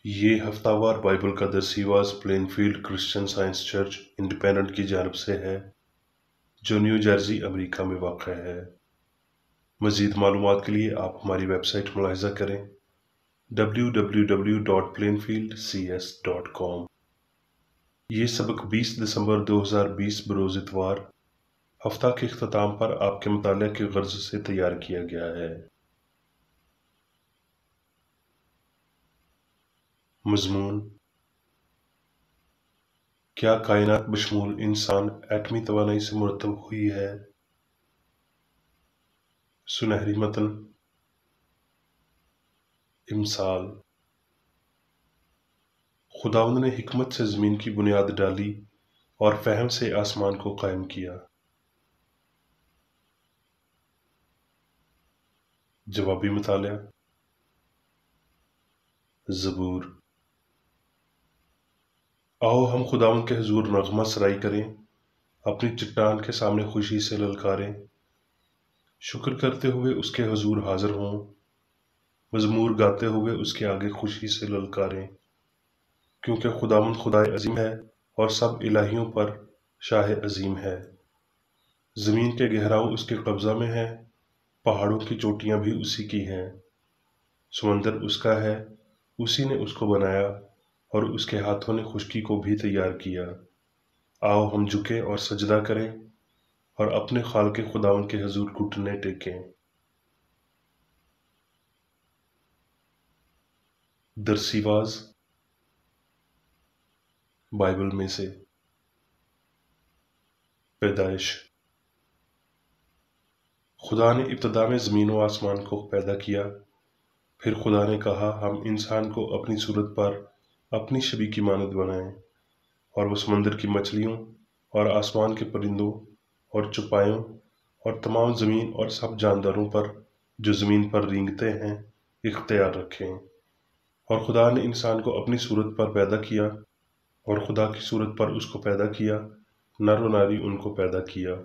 یہ ہفتہ وار بائبل کا درسیواز Plainfield Christian Science Church Independent کی جانب سے ہے جو نیو جرسی امریکہ میں واقع ہے۔ مزید معلومات کے لیے آپ ہماری ویب سائٹ ملاحظہ کریں www.plainfieldcs.com۔ یہ سبق 20 دسمبر 2020 بروز اتوار ہفتہ کے اختتام پر آپ کے مطالعہ کی غرض سے تیار کیا گیا ہے۔ مضمون: کیا کائنات بشمول انسان ایٹمی توانائی سے مرتب ہوئی ہے؟ سنہری متن: امثال: خداوند نے حکمت سے زمین کی بنیاد ڈالی اور فہم سے آسمان کو قائم کیا۔ جوابی مطالعہ: زبور: آؤ ہم خداوند کے حضور نغمہ سرائی کریں، اپنی چٹان کے سامنے خوشی سے للکاریں، شکر کرتے ہوئے اس کے حضور حاضر ہوں، مزمور گاتے ہوئے اس کے آگے خوشی سے للکاریں، کیونکہ خداوند خدائے عظیم ہے اور سب الہیوں پر شاہ عظیم ہے۔ زمین کے گہراؤ اس کے قبضہ میں ہیں، پہاڑوں کی چوٹیاں بھی اسی کی ہیں، سمندر اس کا ہے، اسی نے اس کو بنایا، اور اس کے ہاتھوں نے خشکی کو بھی تیار کیا۔ آؤ ہم جھکیں اور سجدہ کریں اور اپنے خالق خداوند کے حضور گھٹنے ٹیکیں۔ درسیواز بائبل میں سے۔ پیدائش: خدا نے ابتدا میں زمین و آسمان کو پیدا کیا، پھر خدا نے کہا ہم انسان کو اپنی صورت پر اپنی شبیہ کی مانند بنائیں، اور وہ سمندر کی مچھلیوں اور آسمان کے پرندوں اور چوپایوں اور تمام زمین اور سب جانداروں پر جو زمین پر رینگتے ہیں اختیار رکھیں۔ اور خدا نے انسان کو اپنی صورت پر پیدا کیا، اور خدا کی صورت پر اس کو پیدا کیا، نر و ناری ان کو پیدا کیا۔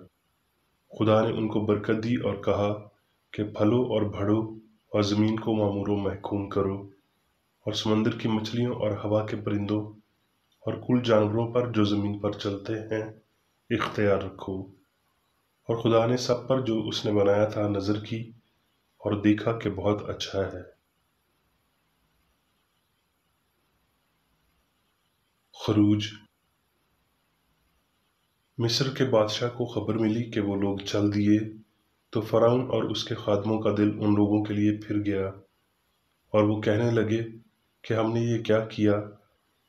خدا نے ان کو برکت دی اور کہا کہ پھلو اور بڑھو اور زمین کو معمور و محکوم کرو، اور سمندر کی مچھلیوں اور ہوا کے پرندوں اور کل جانوروں پر جو زمین پر چلتے ہیں اختیار رکھو۔ اور خدا نے سب پر جو اس نے بنایا تھا نظر کی اور دیکھا کہ بہت اچھا ہے۔ خروج: مصر کے بادشاہ کو خبر ملی کہ وہ لوگ چل دیے، تو فرعون اور اس کے خادموں کا دل ان لوگوں کے لیے پھر گیا، اور وہ کہنے لگے کہ ہم نے یہ کیا کیا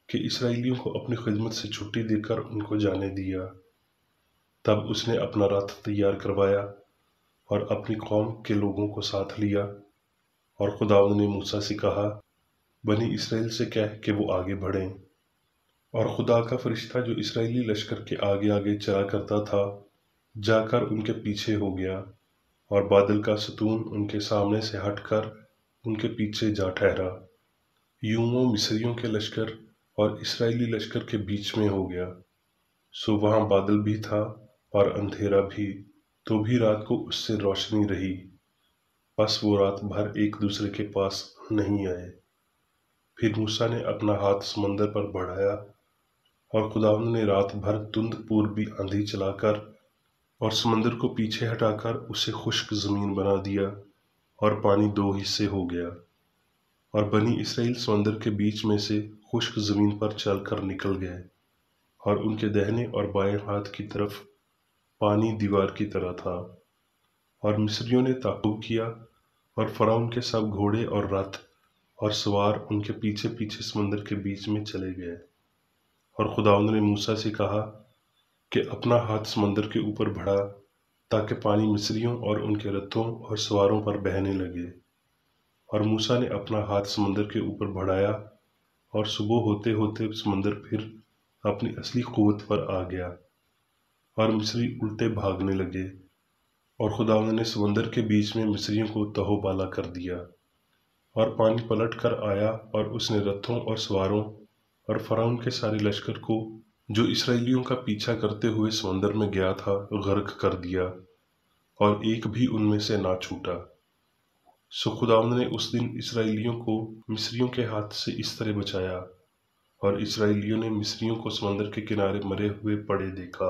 کہ اسرائیلیوں کو اپنی خدمت سے چھٹی دے کر ان کو جانے دیا۔ تب اس نے اپنا رتھ تیار کروایا اور اپنی قوم کے لوگوں کو ساتھ لیا، اور خداوند نے موسیٰ سے کہا بنی اسرائیل سے کہہ کہ وہ آگے بڑھیں۔ اور خدا کا فرشتہ جو اسرائیلی لشکر کے آگے آگے چلا کرتا تھا جا کر ان کے پیچھے ہو گیا، اور بادل کا ستون ان کے سامنے سے ہٹ کر ان کے پیچھے جا ٹھہرا۔ یوں وہ مصریوں کے لشکر اور اسرائیلی لشکر کے بیچ میں ہو گیا، سو وہاں بادل بھی تھا اور اندھیرا بھی، تو بھی رات کو اس سے روشنی رہی، بس وہ رات بھر ایک دوسرے کے پاس نہیں آئے۔ پھر موسیٰ نے اپنا ہاتھ سمندر پر بڑھایا، اور خداوند نے رات بھر تند پوربی آندھی چلا کر اور سمندر کو پیچھے ہٹا کر اسے خشک زمین بنا دیا، اور پانی دو حصے ہو گیا، اور بنی اسرائیل سمندر کے بیچ میں سے خشک زمین پر چل کر نکل گئے، اور ان کے دہنے اور بائیں ہاتھ کی طرف پانی دیوار کی طرح تھا۔ اور مصریوں نے تعقب کیا، اور فرعون کے سب گھوڑے اور رتھ اور سوار ان کے پیچھے پیچھے سمندر کے بیچ میں چلے گئے۔ اور خداوند نے موسیٰ سے کہا کہ اپنا ہاتھ سمندر کے اوپر بڑھا تاکہ پانی مصریوں اور ان کے رتھوں اور سواروں پر بہنے لگے۔ اور موسیٰ نے اپنا ہاتھ سمندر کے اوپر بڑھایا، اور صبح ہوتے ہوتے سمندر پھر اپنی اصلی قوت پر آ گیا، اور مصری الٹے بھاگنے لگے، اور خداوند نے سمندر کے بیچ میں مصریوں کو تہو بالا کر دیا۔ اور پانی پلٹ کر آیا، اور اس نے رتھوں اور سواروں اور فرعون کے سارے لشکر کو جو اسرائیلیوں کا پیچھا کرتے ہوئے سمندر میں گیا تھا غرق کر دیا، اور ایک بھی ان میں سے نہ چھوٹا۔ سو خداوند نے اس دن اسرائیلیوں کو مصریوں کے ہاتھ سے اس طرح بچایا، اور اسرائیلیوں نے مصریوں کو سمندر کے کنارے مرے ہوئے پڑے دیکھا۔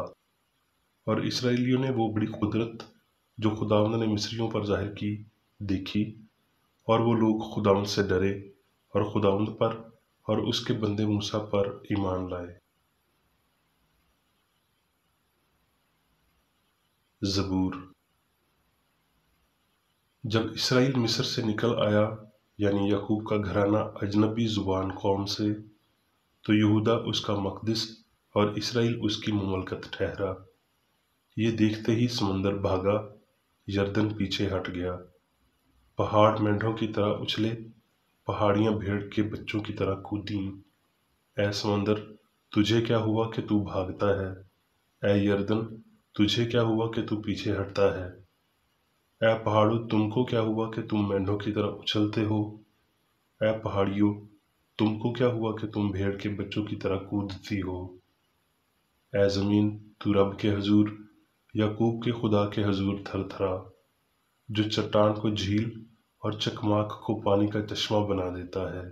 اور اسرائیلیوں نے وہ بڑی قدرت جو خداوند نے مصریوں پر ظاہر کی دیکھی، اور وہ لوگ خداوند سے ڈرے اور خداوند پر اور اس کے بندے موسیٰ پر ایمان لائے۔ زبور۔ جب اسرائیل مصر سے نکل آیا، یعنی یعقوب کا گھرانہ اجنبی زبان قوم سے، تو یہودا اس کا مقدس اور اسرائیل اس کی مملکت ٹھہرا۔ یہ دیکھتے ہی سمندر بھاگا، یردن پیچھے ہٹ گیا، پہاڑ مینڈھوں کی طرح اچھلے، پہاڑیاں بھیڑ کے بچوں کی طرح کودیں۔ اے سمندر، تجھے کیا ہوا کہ تو بھاگتا ہے؟ اے یردن، تجھے کیا ہوا کہ تو پیچھے ہٹتا ہے؟ اے پہاڑوں، تم کو کیا ہوا کہ تم مینڈھوں کی طرح اچھلتے ہو؟ اے پہاڑیوں، تم کو کیا ہوا کہ تم بھیڑ کے بچوں کی طرح کودتی ہو؟ اے زمین، تو رب کے حضور، یعقوب کے خدا کے حضور تھر تھرا، جو چٹان کو جھیل اور چکماک کو پانی کا چشمہ بنا دیتا ہے۔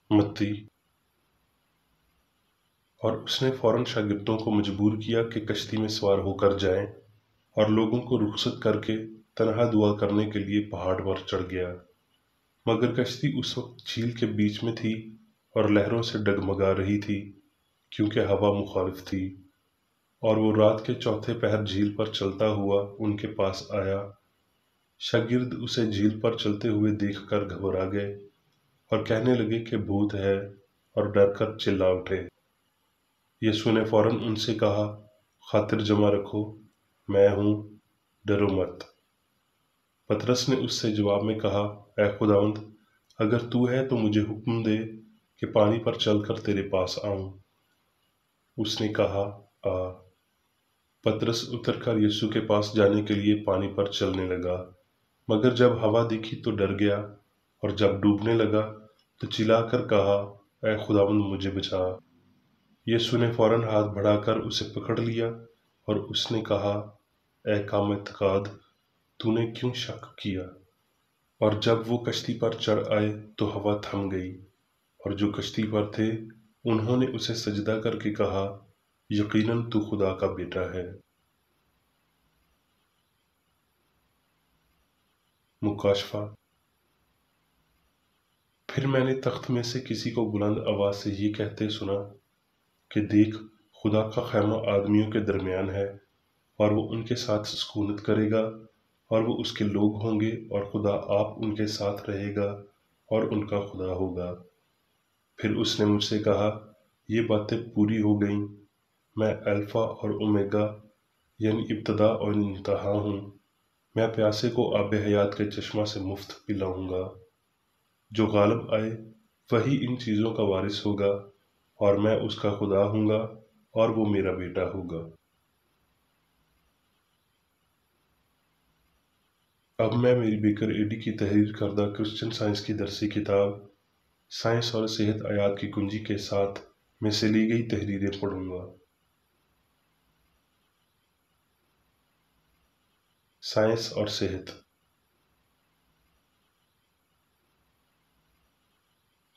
متی۔ اور اس نے فوراً شاگردوں کو مجبور کیا کہ کشتی میں سوار ہو کر جائیں، اور لوگوں کو رخصت کر کے تنہا دعا کرنے کے لیے پہاڑ پر چڑھ گیا۔ مگر کشتی اس وقت جھیل کے بیچ میں تھی اور لہروں سے ڈگمگا رہی تھی، کیونکہ ہوا مخالف تھی۔ اور وہ رات کے چوتھے پہر جھیل پر چلتا ہوا ان کے پاس آیا۔ شاگرد اسے جھیل پر چلتے ہوئے دیکھ کر گھبرا گئے اور کہنے لگے کہ بھوت ہے، اور ڈر کر چلا اٹھے۔ یسوع نے فوراً ان سے کہا، خاطر جمع رکھو، میں ہوں، ڈرو مت۔ پطرس نے اس سے جواب میں کہا، اے خداوند، اگر تو ہے تو مجھے حکم دے کہ پانی پر چل کر تیرے پاس آؤں۔ اس نے کہا، آ۔ پطرس اتر کر یسوع کے پاس جانے کے لیے پانی پر چلنے لگا، مگر جب ہوا دیکھی تو ڈر گیا، اور جب ڈوبنے لگا تو چلا کر کہا، اے خداوند، مجھے بچا۔ یسوع نے فوراً ہاتھ بڑھا کر اسے پکڑ لیا، اور اس نے کہا، اے کام اعتقاد، تو نے کیوں شک کیا؟ اور جب وہ کشتی پر چڑھ آئے تو ہوا تھم گئی، اور جو کشتی پر تھے انہوں نے اسے سجدہ کر کے کہا، یقیناً تو خدا کا بیٹا ہے۔ مکاشفہ۔ پھر میں نے تخت میں سے کسی کو بلند آواز سے یہ کہتے سنا کہ دیکھ، خدا کا خیمہ آدمیوں کے درمیان ہے، اور وہ ان کے ساتھ سکونت کرے گا، اور وہ اس کے لوگ ہوں گے، اور خدا آپ ان کے ساتھ رہے گا اور ان کا خدا ہوگا۔ پھر اس نے مجھ سے کہا، یہ باتیں پوری ہو گئیں۔ میں الفا اور اومیگا، یعنی ابتدا اور انتہا ہوں۔ میں پیاسے کو آب حیات کے چشمہ سے مفت پلاؤں گا۔ جو غالب آئے وہی ان چیزوں کا وارث ہوگا، اور میں اس کا خدا ہوں گا اور وہ میرا بیٹا ہوگا۔ اب میں میری بیکر ایڈی کی تحریر کردہ کرسچن سائنس کی درسی کتاب سائنس اور صحت آیات کی کنجی کے ساتھ میں سے لی گئی تحریریں پڑھوں گا۔ سائنس اور صحت۔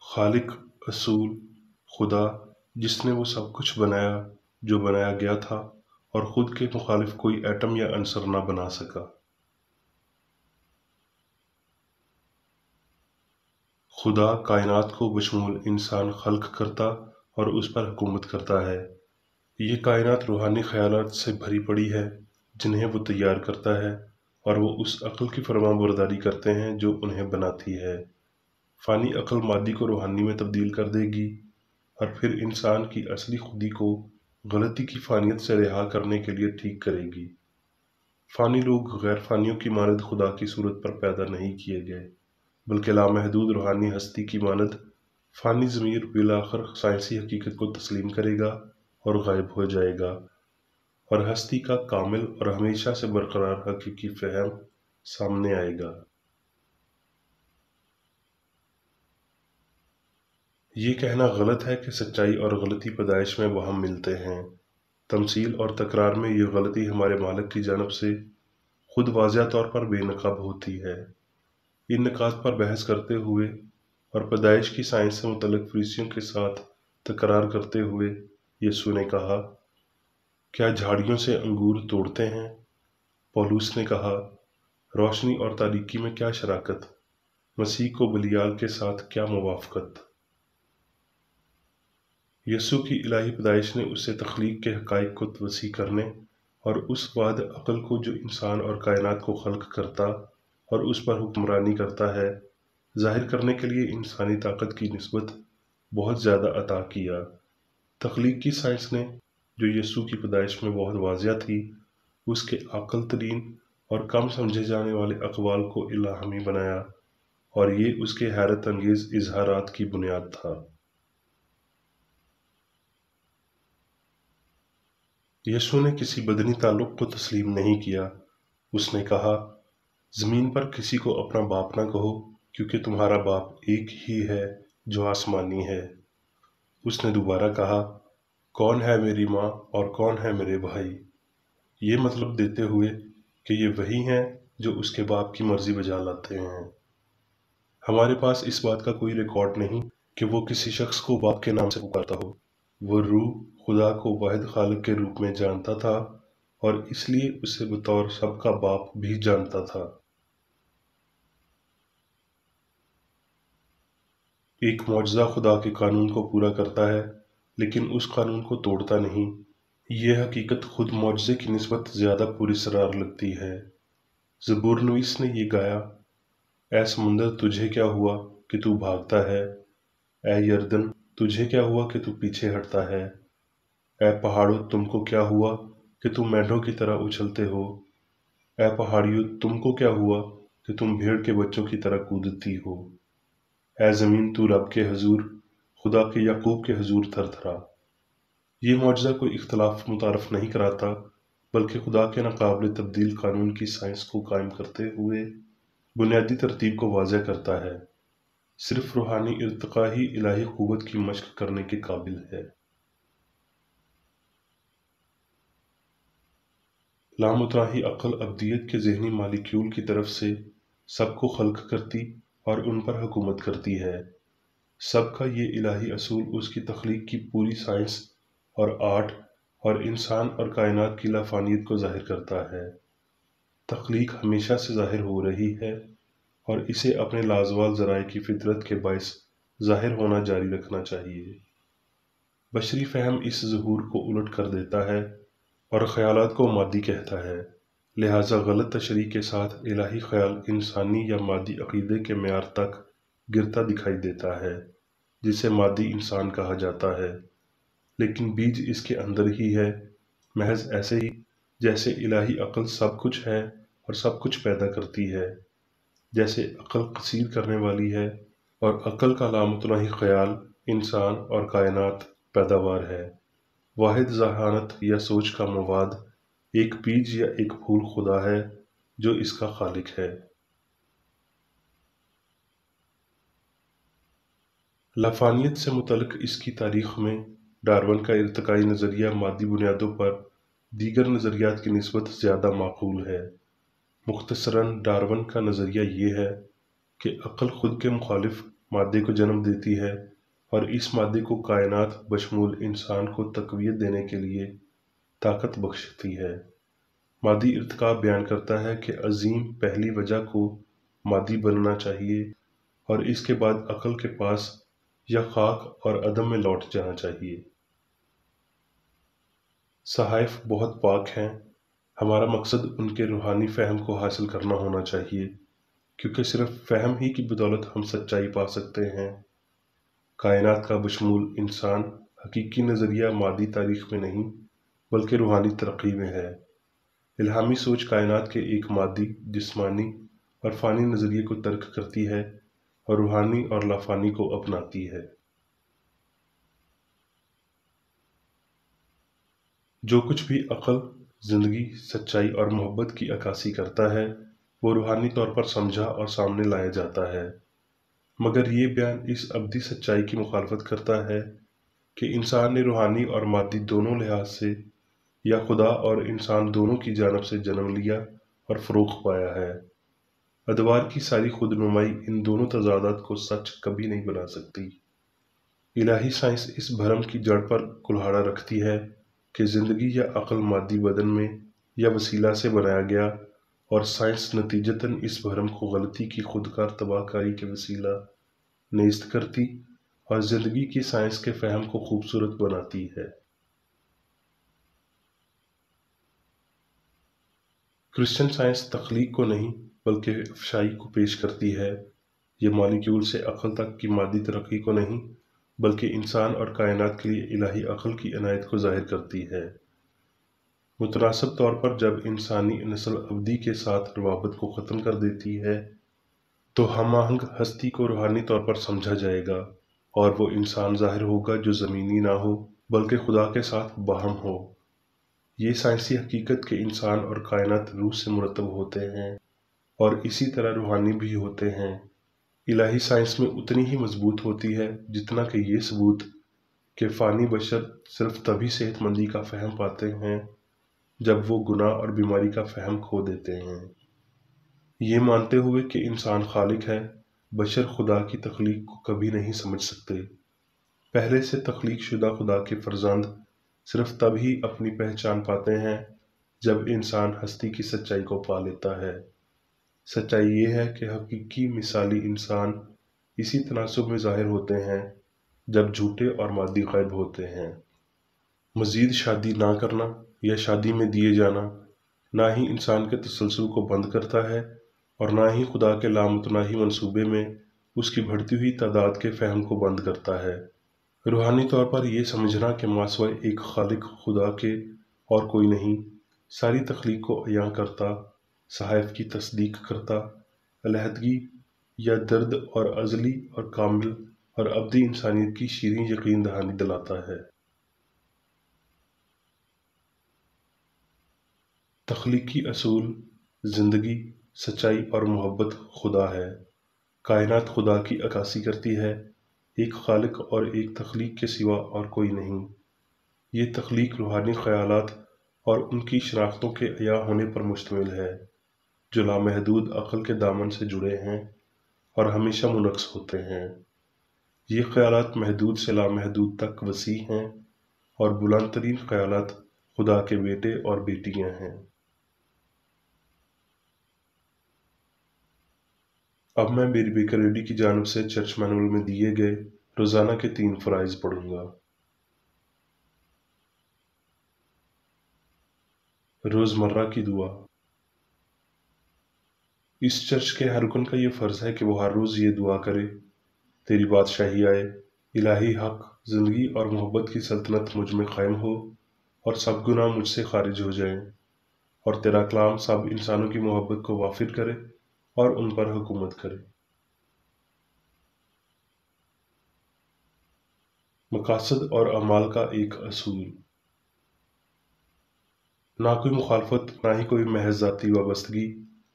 خالق، اصول، خدا، جس نے وہ سب کچھ بنایا جو بنایا گیا تھا، اور خود کے مخالف کوئی ایٹم یا عنصر نہ بنا سکا۔ خدا کائنات کو بشمول انسان خلق کرتا اور اس پر حکومت کرتا ہے۔ یہ کائنات روحانی خیالات سے بھری پڑی ہے جنہیں وہ تیار کرتا ہے، اور وہ اس عقل کی فرمان برداری کرتے ہیں جو انہیں بناتی ہے۔ فانی عقل مادی کو روحانی میں تبدیل کر دے گی، اور پھر انسان کی اصلی خودی کو غلطی کی فانیت سے رہا کرنے کے لیے ٹھیک کرے گی۔ فانی لوگ غیر فانیوں کی مانند خدا کی صورت پر پیدا نہیں کیے گئے، بلکہ لامحدود روحانی ہستی کی مانند۔ فانی ضمیر بالآخر سائنسی حقیقت کو تسلیم کرے گا اور غائب ہو جائے گا، اور ہستی کا کامل اور ہمیشہ سے برقرار حقیقی فہم سامنے آئے گا۔ یہ کہنا غلط ہے کہ سچائی اور غلطی پیدائش میں وہم ملتے ہیں۔ تمثیل اور تکرار میں یہ غلطی ہمارے مالک کی جانب سے خود واضح طور پر بے نقاب ہوتی ہے۔ ان نکات پر بحث کرتے ہوئے اور پیدائش کی سائنس سے متعلق فریسیوں کے ساتھ تکرار کرتے ہوئے یسوع نے کہا، کیا جھاڑیوں سے انگور توڑتے ہیں؟ پولوس نے کہا، روشنی اور تاریکی میں کیا شراکت؟ مسیح کو بلیال کے ساتھ کیا موافقت؟ یسوع کی الہی پیدائش نے اسے تخلیق کے حقائق کو وسیع کرنے اور اس بعد عقل کو جو انسان اور کائنات کو خلق کرتا اور اس پر حکمرانی کرتا ہے ظاہر کرنے کے لیے انسانی طاقت کی نسبت بہت زیادہ عطا کیا۔ تخلیق کی سائنس نے جو یسوع کی پیدائش میں بہت واضح تھی اس کے عاقل ترین اور کم سمجھے جانے والے اقوال کو الہامی بنایا اور یہ اس کے حیرت انگیز اظہارات کی بنیاد تھا۔ یسوع نے کسی بدنی تعلق کو تسلیم نہیں کیا۔ اس نے کہا، زمین پر کسی کو اپنا باپ نہ کہو کیونکہ تمہارا باپ ایک ہی ہے جو آسمانی ہے۔ اس نے دوبارہ کہا، کون ہے میری ماں اور کون ہے میرے بھائی؟ یہ مطلب دیتے ہوئے کہ یہ وہی ہیں جو اس کے باپ کی مرضی بجا لاتے ہیں۔ ہمارے پاس اس بات کا کوئی ریکارڈ نہیں کہ وہ کسی شخص کو باپ کے نام سے پکارتا ہو۔ وہ روح خدا کو واحد خالق کے روپ میں جانتا تھا اور اس لیے اسے بطور سب کا باپ بھی جانتا تھا۔ ایک معجزہ خدا کے قانون کو پورا کرتا ہے لیکن اس قانون کو توڑتا نہیں۔ یہ حقیقت خود معجزے کی نسبت زیادہ پراسرار لگتی ہے۔ زبور نویس نے یہ گایا، اے سمندر تجھے کیا ہوا کہ تو بھاگتا ہے؟ اے یردن تجھے کیا ہوا کہ تو پیچھے ہٹتا ہے؟ اے پہاڑوں تم کو کیا ہوا کہ تم مینڈوں کی طرح اچھلتے ہو؟ اے پہاڑیوں تم کو کیا ہوا کہ تم بھیڑ کے بچوں کی طرح کودتی ہو؟ اے زمین تو رب کے حضور، خدا کے یعقوب کے حضور تھر تھرا۔ یہ معجزہ کوئی اختلاف متعارف نہیں کراتا بلکہ خدا کے ناقابل تبدیل قانون کی سائنس کو قائم کرتے ہوئے بنیادی ترتیب کو واضح کرتا ہے۔ صرف روحانی ارتقاء ہی الہی قوت کی مشق کرنے کے قابل ہے۔ لامتناہی عقل ابدیت کے ذہنی مالیکیول کی طرف سے سب کو خلق کرتی اور ان پر حکومت کرتی ہے۔ سب کا یہ الہی اصول اس کی تخلیق کی پوری سائنس اور آرٹ اور انسان اور کائنات کی لافانیت کو ظاہر کرتا ہے۔ تخلیق ہمیشہ سے ظاہر ہو رہی ہے اور اسے اپنے لازوال ذرائع کی فطرت کے باعث ظاہر ہونا جاری رکھنا چاہیے۔ بشری فہم اس ظہور کو الٹ کر دیتا ہے اور خیالات کو مادی کہتا ہے، لہٰذا غلط تشریح کے ساتھ الہی خیال انسانی یا مادی عقیدے کے معیار تک گرتا دکھائی دیتا ہے جسے مادی انسان کہا جاتا ہے، لیکن بیج اس کے اندر ہی ہے، محض ایسے ہی جیسے الہی عقل سب کچھ ہے اور سب کچھ پیدا کرتی ہے، جیسے عقل قصیر کرنے والی ہے اور عقل کا لامتناہی خیال انسان اور کائنات پیداوار ہے۔ واحد ذہانت یا سوچ کا مواد ایک بیج یا ایک پھول خدا ہے جو اس کا خالق ہے۔ لافانیت سے متعلق اس کی تاریخ میں ڈارون کا ارتقائی نظریہ مادی بنیادوں پر دیگر نظریات کی نسبت زیادہ معقول ہے۔ مختصراً ڈارون کا نظریہ یہ ہے کہ عقل خود کے مخالف مادے کو جنم دیتی ہے اور اس مادے کو کائنات بشمول انسان کو تقویت دینے کے لیے طاقت بخشتی ہے۔ مادی ارتقاء بیان کرتا ہے کہ عظیم پہلی وجہ کو مادی بننا چاہیے اور اس کے بعد عقل کے پاس یا خاک اور عدم میں لوٹ جانا چاہیے۔ صحائف بہت پاک ہیں، ہمارا مقصد ان کے روحانی فہم کو حاصل کرنا ہونا چاہیے، کیونکہ صرف فہم ہی کی بدولت ہم سچائی پا سکتے ہیں۔ کائنات کا بشمول انسان حقیقی نظریہ مادی تاریخ میں نہیں بلکہ روحانی ترقی میں ہے۔ الہامی سوچ کائنات کے ایک مادی، جسمانی اور فانی نظریے کو ترک کرتی ہے اور روحانی اور لافانی کو اپناتی ہے۔ جو کچھ بھی عقل، زندگی، سچائی اور محبت کی عکاسی کرتا ہے وہ روحانی طور پر سمجھا اور سامنے لایا جاتا ہے، مگر یہ بیان اس ابدی سچائی کی مخالفت کرتا ہے کہ انسان نے روحانی اور مادی دونوں لحاظ سے یا خدا اور انسان دونوں کی جانب سے جنم لیا اور فروغ پایا ہے۔ ادوار کی ساری خود نمائی ان دونوں تضادات کو سچ کبھی نہیں بنا سکتی۔ الہی سائنس اس بھرم کی جڑ پر کلہاڑا رکھتی ہے کہ زندگی یا عقل مادی بدن میں یا وسیلہ سے بنایا گیا، اور سائنس نتیجتاً اس بھرم کو غلطی کی خودکار تباہ کاری کے وسیلہ نیست کرتی اور زندگی کی سائنس کے فہم کو خوبصورت بناتی ہے۔ کرسچن سائنس تخلیق کو نہیں بلکہ افشائی کو پیش کرتی ہے۔ یہ مالیکیول سے عقل تک کی مادی ترقی کو نہیں بلکہ انسان اور کائنات کے لیے الہی عقل کی عنایت کو ظاہر کرتی ہے۔ متناسب طور پر جب انسانی نسل ابدی کے ساتھ روابط کو ختم کر دیتی ہے تو ہم آہنگ ہستی کو روحانی طور پر سمجھا جائے گا، اور وہ انسان ظاہر ہوگا جو زمینی نہ ہو بلکہ خدا کے ساتھ باہم ہو۔ یہ سائنسی حقیقت کہ انسان اور کائنات روح سے مرتب ہوتے ہیں اور اسی طرح روحانی بھی ہوتے ہیں، الہی سائنس میں اتنی ہی مضبوط ہوتی ہے جتنا کہ یہ ثبوت کہ فانی بشر صرف تبھی صحت مندی کا فہم پاتے ہیں جب وہ گناہ اور بیماری کا فہم کھو دیتے ہیں۔ یہ مانتے ہوئے کہ انسان خالق ہے، بشر خدا کی تخلیق کو کبھی نہیں سمجھ سکتے۔ پہلے سے تخلیق شدہ خدا کے فرزند صرف تب ہی اپنی پہچان پاتے ہیں جب انسان ہستی کی سچائی کو پا لیتا ہے۔ سچائی یہ ہے کہ حقیقی مثالی انسان اسی تناسب میں ظاہر ہوتے ہیں جب جھوٹے اور مادی غائب ہوتے ہیں۔ مزید شادی نہ کرنا یا شادی میں دیے جانا نہ ہی انسان کے تسلسل کو بند کرتا ہے اور نہ ہی خدا کے لامتناہی منصوبے میں اس کی بڑھتی ہوئی تعداد کے فہم کو بند کرتا ہے۔ روحانی طور پر یہ سمجھنا کہ ماسوائے ایک خالق خدا کے اور کوئی نہیں، ساری تخلیق کو عیاں کرتا، صحائف کی تصدیق کرتا، علیحدگی یا درد اور ازلی اور کامل اور ابدی انسانیت کی شیریں یقین دہانی دلاتا ہے۔ تخلیقی اصول، زندگی، سچائی اور محبت خدا ہے۔ کائنات خدا کی عکاسی کرتی ہے، ایک خالق اور ایک تخلیق کے سوا اور کوئی نہیں۔ یہ تخلیق روحانی خیالات اور ان کی شناختوں کے عیاں ہونے پر مشتمل ہے جو لامحدود عقل کے دامن سے جڑے ہیں اور ہمیشہ منعکس ہوتے ہیں۔ یہ خیالات محدود سے لامحدود تک وسیع ہیں اور بلند ترین خیالات خدا کے بیٹے اور بیٹیاں ہیں۔ اب میں میری بیکر ریڈی کی جانب سے چرچ مینول میں دیے گئے روزانہ کے 3 فرائض پڑھوں گا۔ روزمرہ کی دعا۔ اس چرچ کے ہر رکن کا یہ فرض ہے کہ وہ ہر روز یہ دعا کرے: تیری بادشاہی آئے، الہی حق، زندگی اور محبت کی سلطنت مجھ میں قائم ہو اور سب گناہ مجھ سے خارج ہو جائیں، اور تیرا کلام سب انسانوں کی محبت کو وافر کرے اور ان پر حکومت کرے۔ مقاصد اور اعمال کا ایک اصول۔ نہ کوئی مخالفت، نہ ہی کوئی محض ذاتی وابستگی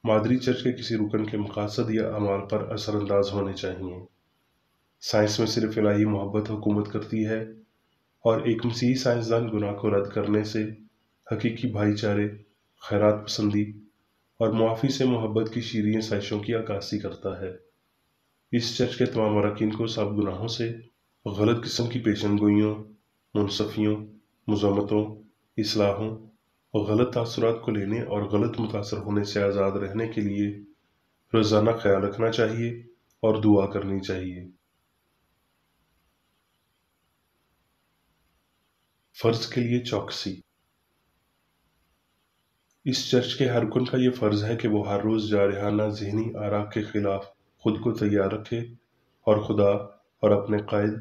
مادری چرچ کے کسی رکن کے مقاصد یا اعمال پر اثر انداز ہونے چاہیے۔ سائنس میں صرف الہی محبت حکومت کرتی ہے، اور ایک مسیحی سائنسدان گناہ کو رد کرنے سے حقیقی بھائی چارے، خیرات پسندی اور معافی سے محبت کی شیریں سازشوں کی عکاسی کرتا ہے۔ اس چرچ کے تمام اراکین کو سب گناہوں سے، غلط قسم کی پیشن گوئیوں، منصفیوں، مذمتوں، اصلاحوں اور غلط تاثرات کو لینے اور غلط متاثر ہونے سے آزاد رہنے کے لیے روزانہ خیال رکھنا چاہیے اور دعا کرنی چاہیے۔ فرض کے لیے چوکسی۔ اس چرچ کے ہر رکن کا یہ فرض ہے کہ وہ ہر روز جارحانہ ذہنی آراء کے خلاف خود کو تیار رکھے اور خدا اور اپنے قائد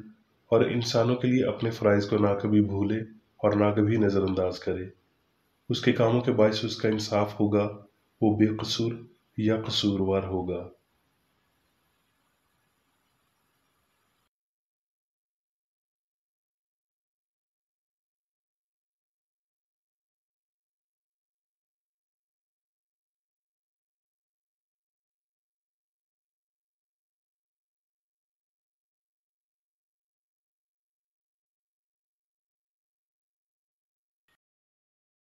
اور انسانوں کے لیے اپنے فرائض کو نہ کبھی بھولے اور نہ کبھی نظر انداز کرے۔ اس کے کاموں کے باعث اس کا انصاف ہوگا، وہ بے قصور یا قصوروار ہوگا۔